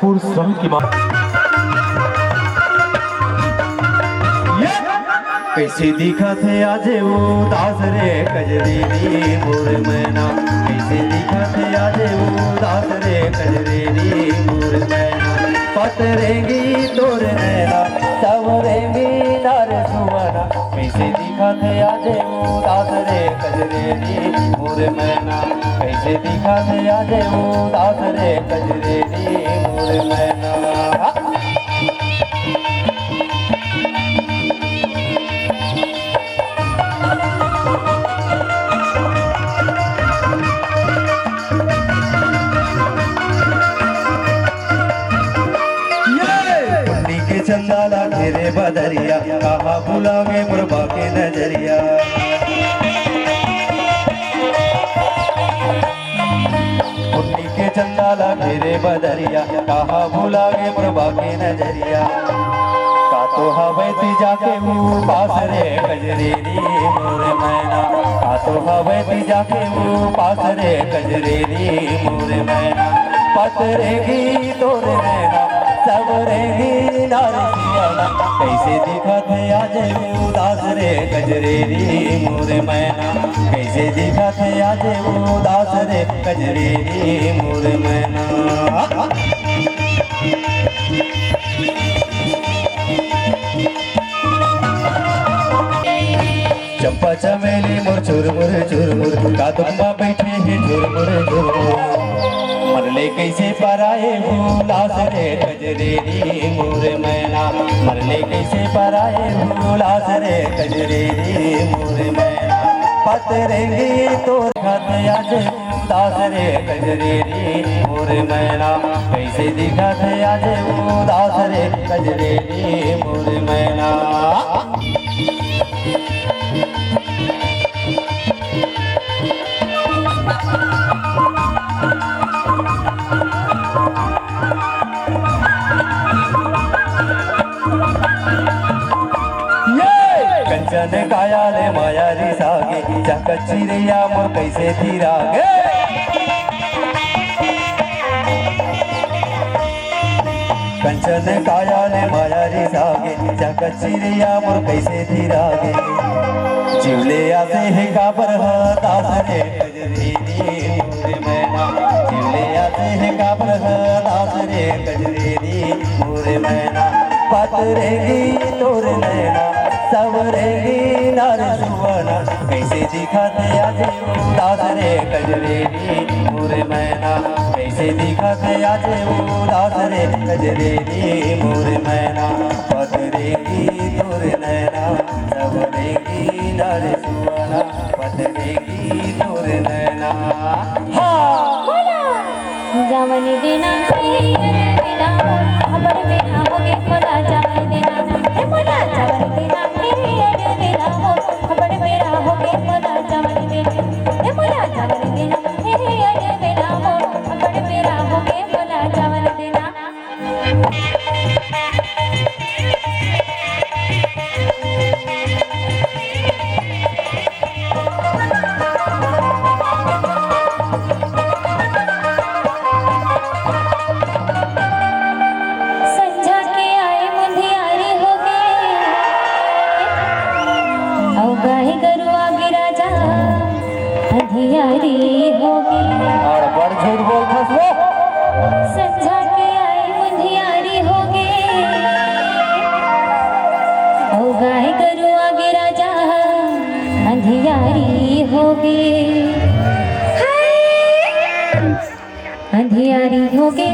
भरपूर श्रम की बात। कैसे दिखा थे आज वो दास रे कजरेरी मोर मैना, कैसे दिखा थे आज वो दास रे कजरेरी मोर मैना। पतरेंगी तोर नैना सवरेंगी नार सुवना, कैसे दिखा थे आज वो दास रे कजरेरी मोर मैना, कैसे दिखा थे आज वो दास रे कजरेरी मोर मैना। चंदाला घेरे बदरिया, कहा बुलावे मुरबा के नजरिया। उन्नी के चंदाला घेरे बदरिया, कहा बुलावे मुरबा के नजरिया। का तो हवे ती जाके मुँह पास रे कजरेरी मोर मैना, का तो हवे ती जाके मुँह पास रे कजरेरी मोर मैना। पतरेगी तोर नैना सवरेगी नार सियाना, कैसे दिखा थे आज उदास रे कजरेरी मोर मैना, कैसे दिखा थे आज उदास रे कजरेरी मोर मैना। चंपा चमेली मोर चुरमुर कादम्बा बैठे हैं झुरमुर। मरले कैसे पराए भूलास रे कजरेरी मोर मैना, मरले कैसे पराए भूलास रे कजरेरी मोर मैना। पतरेंगी तोर खाते आज उदास रे कजरेरी मोर मैना, कैसे दिखा थे आज उदास रे कजरेरी मोर मैना। कंचन कायाले मायारी सागे, चकच्ची रैया मोर कैसे थी रागे। कंचन कायाले मायारी सागे, चकच्ची रैया मोर कैसे थी रागे। जिवले आते है काबर दास रे कजरेरी मोर मैना, जिवले आते है काबर दास रे कजरेरी मोर मैना। पतरेगी तोर नैना सवरेगी नार सुवना, कैसे दिखा थे आज उदास रे कजरेरी मोर मैना, कैसे दिखा थे आज उदास रे कजरेरी मोर मैना। पतरेगी तोर नैना सवरेगी नार सुवना, पतरेगी तोर नैना। जावन देना बिना हमर बिना होगे मोला जावन देना, हे मोला जावन देना देना हो हमर मेरा होगे मोला जावन देना, हे मोला जावन देना हे देना हो हमर मेरा होगे मोला जावन देना। अंधियारी होगी और बड़ झूठ बोल फसलो, संझा के आई मुंधियारी होगी। ओ गाय गरु आगे राजा अंधियारी होगी, अंधियारी होगी।